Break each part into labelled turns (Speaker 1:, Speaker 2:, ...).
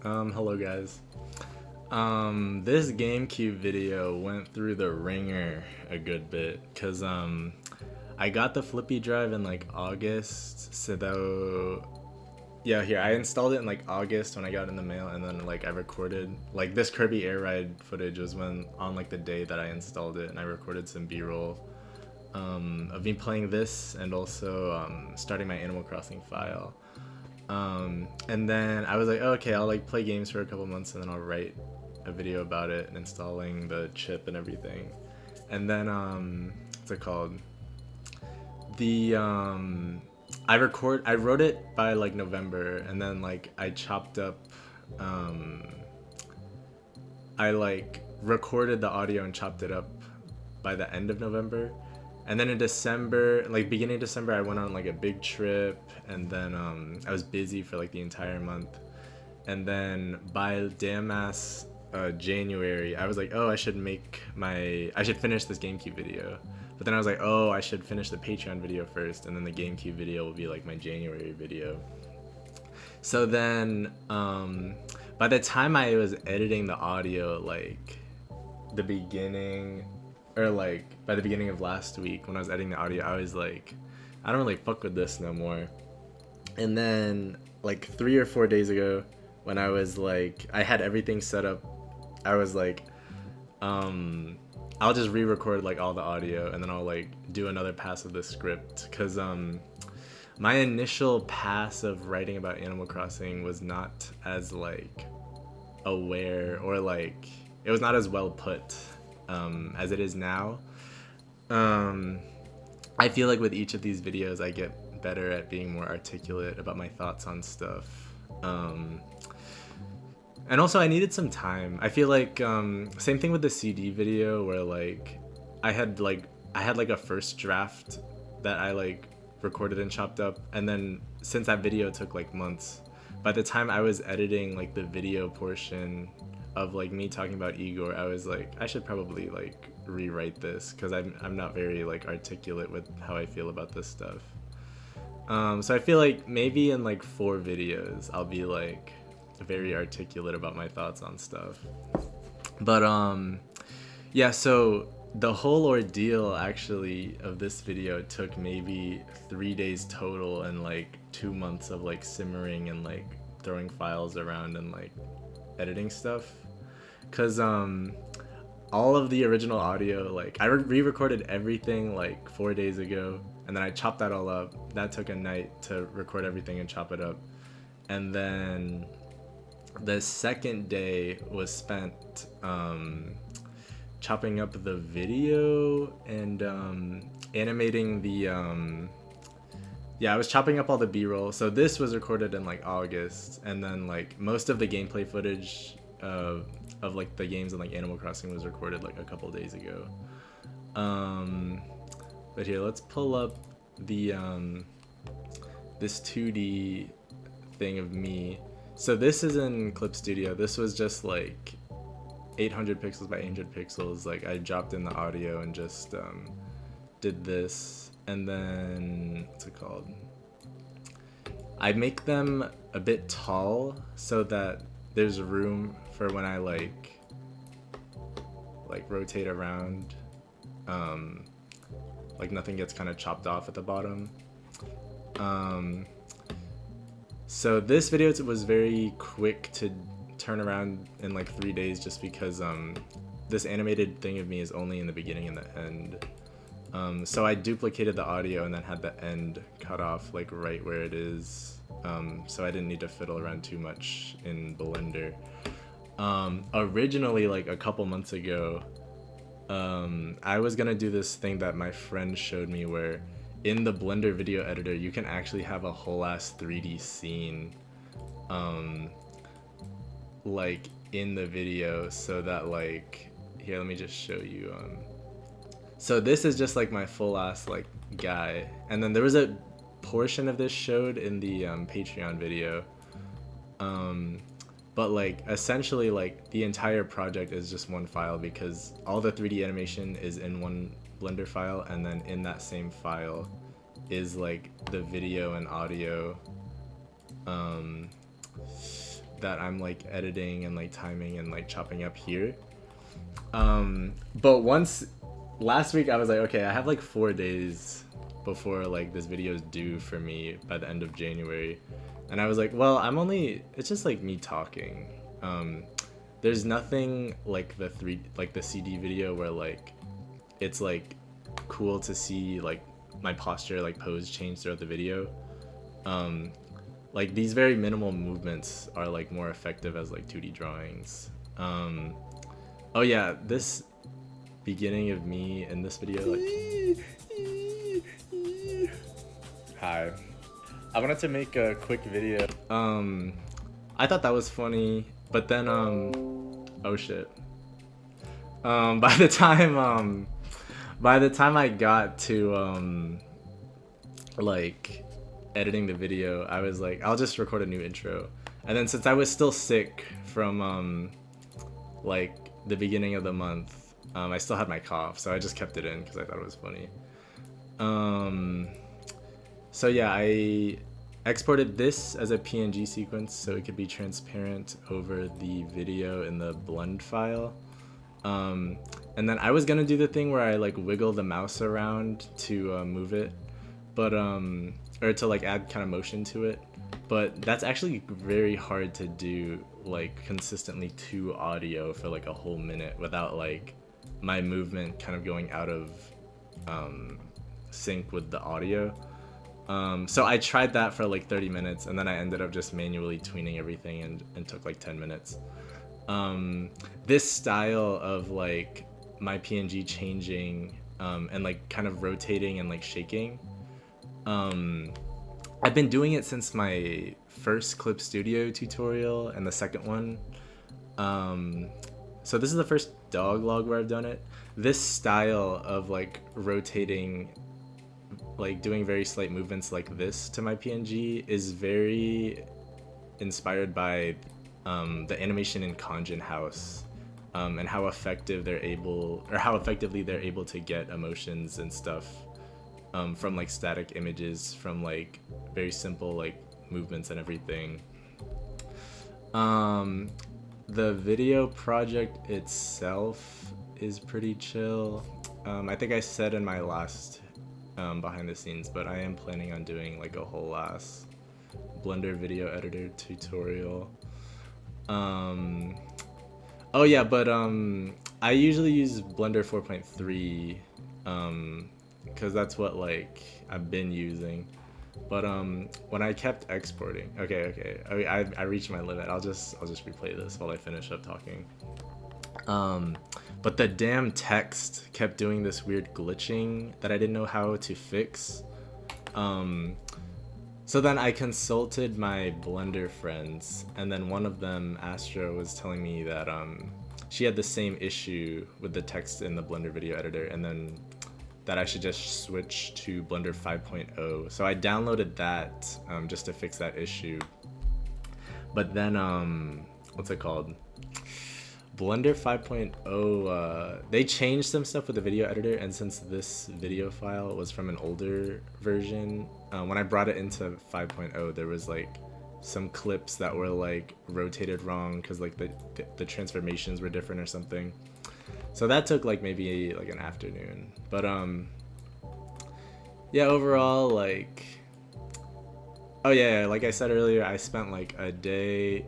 Speaker 1: Hello guys. This GameCube video went through the ringer a good bit because I got the flippy drive in like August. Yeah, here I installed it in like August when I got it in the mail, and then like I recorded like this Kirby Air Ride footage was when on like the day that I installed it, and I recorded some B-roll of me playing this and also starting my Animal Crossing file. And then I was like, oh, okay, I'll like play games for a couple months and then I'll write a video about it and installing the chip and everything. And then what's it called? The I wrote it by like November, and then like I chopped up I like recorded the audio and chopped it up by the end of November. And then in December, like beginning of December, I went on like a big trip, and then I was busy for like the entire month. And then by damn ass January, I was like, oh, I should finish this GameCube video. But then I was like, oh, I should finish the Patreon video first, and then the GameCube video will be like my January video. So then, by the time I was editing the audio, like the beginning, or like by the beginning of last week when I was editing the audio, I was like, I don't really fuck with this no more. And then like 3 or 4 days ago, when I was like, I had everything set up, I was like, I'll just re-record like all the audio, and then I'll like do another pass of the script, because my initial pass of writing about Animal Crossing was not as like aware, or like it was not as well put as it is now. I feel like with each of these videos I get better at being more articulate about my thoughts on stuff. And also I needed some time. I feel like same thing with the CD video, where like I had like a first draft that I like recorded and chopped up, and then since that video took like months, by the time I was editing like the video portion of like me talking about Igor, I was like, I should probably like rewrite this, because I'm not very like articulate with how I feel about this stuff. So I feel like maybe in like 4 videos I'll be like very articulate about my thoughts on stuff. But yeah, so the whole ordeal actually of this video took maybe 3 days total, and like 2 months of like simmering and like throwing files around and like editing stuff, because all of the original audio, like I re-recorded everything like 4 days ago, and then I chopped that all up. That took a night to record everything and chop it up. And then the second day was spent chopping up the video and animating the I was chopping up all the B-roll. So this was recorded in like August, and then like most of the gameplay footage of like the games in like Animal Crossing was recorded like a couple days ago. But here, let's pull up the this 2D thing of me. So this is in Clip Studio. This was just like 800 pixels by 800 pixels. Like I dropped in the audio and just did this, and then what's it called? I make them a bit tall so that there's room for when I like rotate around, like nothing gets kind of chopped off at the bottom. So this video was very quick to turn around in like 3 days, just because this animated thing of me is only in the beginning and the end. So I duplicated the audio and then had the end cut off like right where it is, so I didn't need to fiddle around too much in Blender. Originally, like a couple months ago, I was gonna do this thing that my friend showed me, where in the Blender video editor you can actually have a whole ass 3D scene like in the video, so that like, here, let me just show you. So this is just like my full ass like guy, and then there was a portion of this showed in the Patreon video, but like essentially like the entire project is just one file, because all the 3D animation is in one Blender file, and then in that same file is like the video and audio. that I'm like editing and like timing and like chopping up here. But once last week I was like, okay, I have like 4 days before like this video is due for me by the end of January. And I was like, well, it's just like me talking. There's nothing like the CD video where like it's like cool to see like my posture, like pose change throughout the video. Like these very minimal movements are like more effective as like 2D drawings. Oh yeah, this beginning of me in this video, like hi. I wanted to make a quick video. I thought that was funny, but then oh shit. By the time I got to like editing the video, I was like, I'll just record a new intro. And then since I was still sick from like the beginning of the month, I still had my cough, so I just kept it in because I thought it was funny. So yeah, I exported this as a PNG sequence so it could be transparent over the video in the blend file. And then I was gonna do the thing where I like wiggle the mouse around to move it, but or to like add kind of motion to it, but that's actually very hard to do like consistently to audio for like a whole minute without like my movement kind of going out of sync with the audio. So I tried that for like 30 minutes and then I ended up just manually tweening everything and took like 10 minutes. This style of like my PNG changing and like kind of rotating and like shaking, I've been doing it since my first Clip Studio tutorial and the second one. So this is the first dog log where I've done it. This style of like rotating, like doing very slight movements like this to my PNG is very inspired by the animation in Kanjin House, and how effectively they're able to get emotions and stuff from like static images, from like very simple like movements and everything. The video project itself is pretty chill. I think I said in my last behind the scenes, but I am planning on doing like a whole ass Blender video editor tutorial. Oh yeah, but I usually use Blender 4.3 because that's what like I've been using. But when I kept exporting, okay, I reached my limit. I'll just replay this while I finish up talking. But the damn text kept doing this weird glitching that I didn't know how to fix. So then I consulted my Blender friends, and then one of them, Astra, was telling me that she had the same issue with the text in the Blender video editor, and then that I should just switch to Blender 5.0. So I downloaded that just to fix that issue. But then, what's it called? Blender 5.0, they changed some stuff with the video editor, and since this video file was from an older version, when I brought it into 5.0, there was like some clips that were like rotated wrong because like the transformations were different or something. So that took like maybe like an afternoon. But yeah, overall, like, oh yeah, like I said earlier, I spent like a day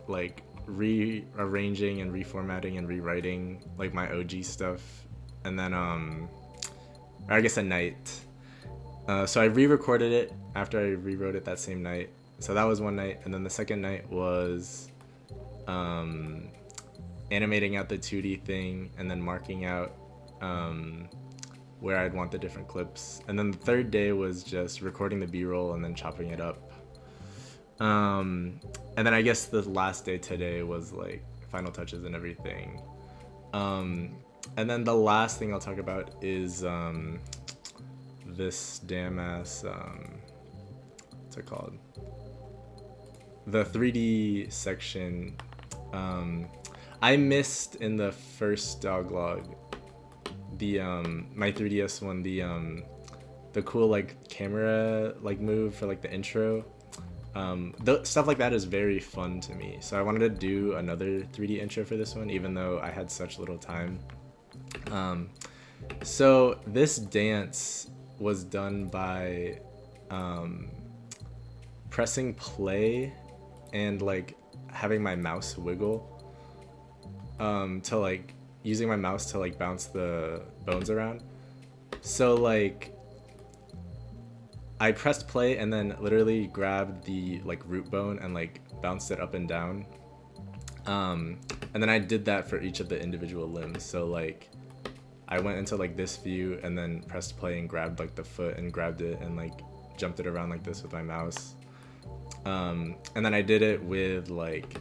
Speaker 1: like rearranging and reformatting and rewriting like my OG stuff, and then or I guess a night. So I re-recorded it after I rewrote it that same night. So that was one night, and then the second night was animating out the 2D thing and then marking out where I'd want the different clips. And then the third day was just recording the B-roll and then chopping it up. And then I guess the last day today was like final touches and everything. And then the last thing I'll talk about is this damn ass, what's it called? The 3D section. I missed in the first dog log the my 3DS one, the cool like camera like move for like the intro. Stuff like that is very fun to me. So I wanted to do another 3D intro for this one, even though I had such little time. So this dance was done by pressing play and like having my mouse wiggle to like using my mouse to like bounce the bones around. So like I pressed play and then literally grabbed the like root bone and like bounced it up and down. And then I did that for each of the individual limbs. So like I went into like this view and then pressed play and grabbed like the foot and grabbed it and like jumped it around like this with my mouse. And then I did it with like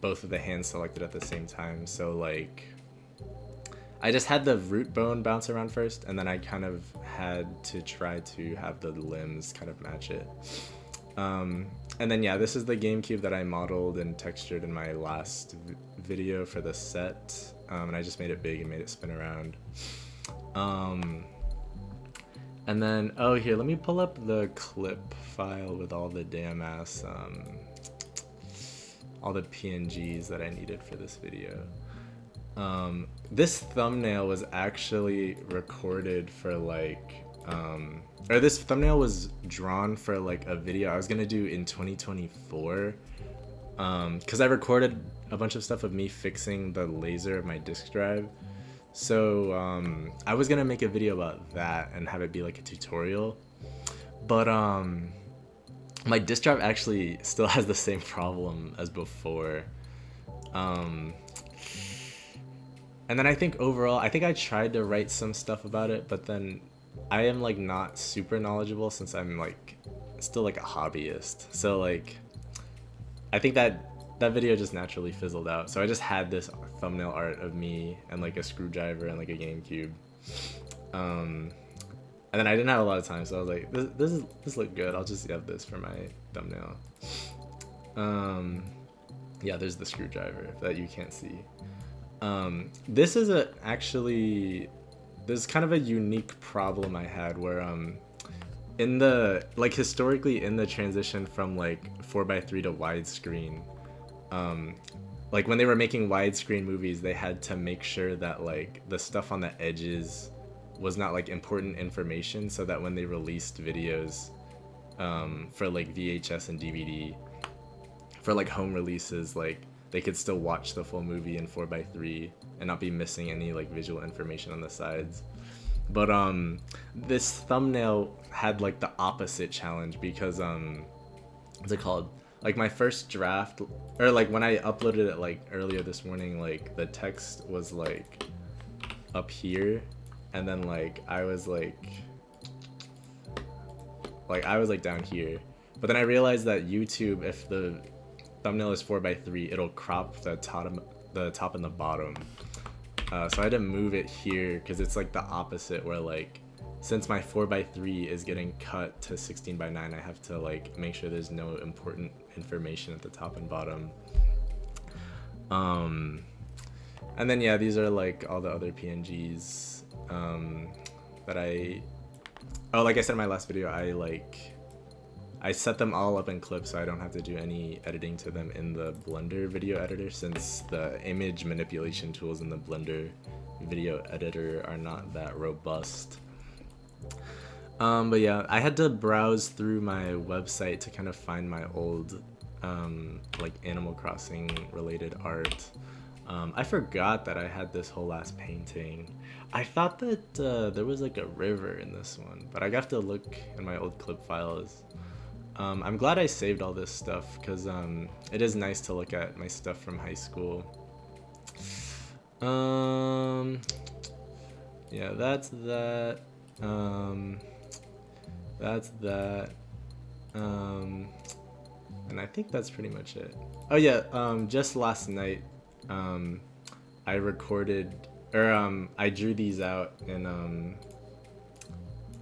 Speaker 1: both of the hands selected at the same time. So like I just had the root bone bounce around first, and then I kind of had to try to have the limbs kind of match it. And then yeah, this is the GameCube that I modeled and textured in my last video for the set. And I just made it big and made it spin around. And then, oh here, let me pull up the clip file with all the damn ass, all the PNGs that I needed for this video. This thumbnail was actually recorded for like, or this thumbnail was drawn for like a video I was gonna do in 2024. Cause I recorded a bunch of stuff of me fixing the laser of my disk drive. So, I was gonna make a video about that and have it be like a tutorial. But, my disk drive actually still has the same problem as before. And then I think overall, I think I tried to write some stuff about it, but then I am like not super knowledgeable since I'm like still like a hobbyist. So like, I think that video just naturally fizzled out. So I just had this thumbnail art of me and like a screwdriver and like a GameCube. And then I didn't have a lot of time, so I was like, this look good. I'll just have this for my thumbnail. Yeah, there's the screwdriver that you can't see. This is there's kind of a unique problem I had where in the like historically in the transition from like 4:3 to widescreen, like when they were making widescreen movies, they had to make sure that like the stuff on the edges was not like important information, so that when they released videos for like VHS and DVD for like home releases, like they could still watch the full movie in 4:3 and not be missing any like visual information on the sides. But this thumbnail had like the opposite challenge because what's it called? Like my first draft, or like when I uploaded it like earlier this morning, like the text was like up here, and then like I was like down here. But then I realized that YouTube, if the thumbnail is 4:3, it'll crop the top and the bottom. So I had to move it here because it's like the opposite, where like since my 4:3 is getting cut to 16:9, I have to like make sure there's no important information at the top and bottom. And then yeah, these are like all the other PNGs that like I said in my last video, I set them all up in clips so I don't have to do any editing to them in the Blender video editor, since the image manipulation tools in the Blender video editor are not that robust. But yeah, I had to browse through my website to kind of find my old like Animal Crossing related art. I forgot that I had this whole ass painting. I thought that there was like a river in this one, but I have to look in my old clip files. I'm glad I saved all this stuff because it is nice to look at my stuff from high school. Yeah, that's that. That's that. And I think that's pretty much it. Oh yeah, just last night, I recorded, or I drew these out in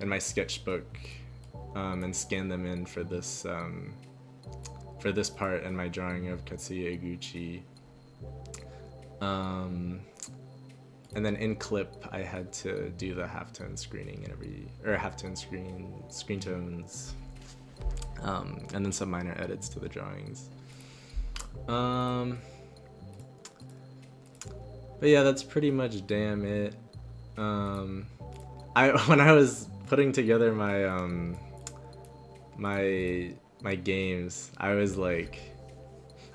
Speaker 1: my sketchbook. And scan them in for this part in my drawing of Katsuya Iguchi. And then in clip, I had to do the halftone screening and halftone screen tones. and then some minor edits to the drawings. But yeah, that's pretty much damn it. When I was putting together my my games, I was like,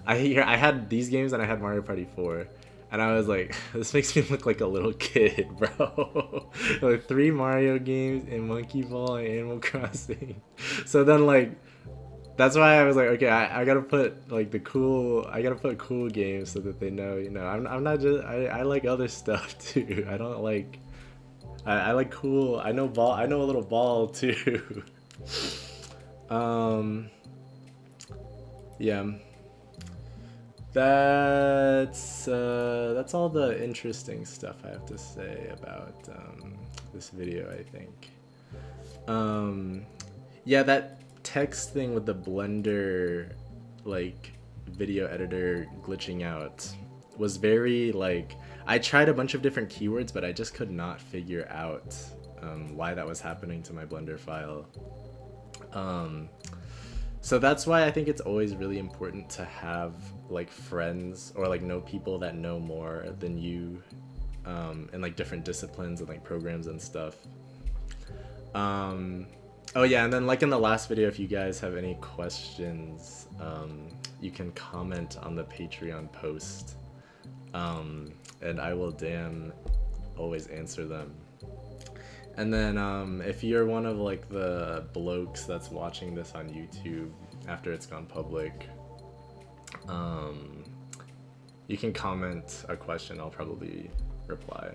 Speaker 1: I had these games and I had Mario Party 4, and I was like, this makes me look like a little kid, bro. Like 3 Mario games and Monkey Ball and Animal Crossing. So then like, that's why I was like, okay, I gotta put like I gotta put cool games so that they know, I'm not just, I like other stuff too. I don't like, I like cool, I know a little ball too. Yeah. That's all the interesting stuff I have to say about this video, I think. Yeah, that text thing with the Blender like video editor glitching out was very like, I tried a bunch of different keywords, but I just could not figure out why that was happening to my Blender file. So that's why I think it's always really important to have like friends or like know people that know more than you in like different disciplines and like programs and stuff. Oh yeah, and then like in the last video, if you guys have any questions, you can comment on the Patreon post, and I will damn always answer them. And then if you're one of like the blokes that's watching this on YouTube after it's gone public, you can comment a question, I'll probably reply.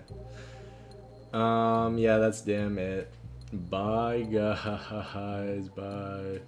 Speaker 1: Yeah, that's damn it. Bye guys, bye.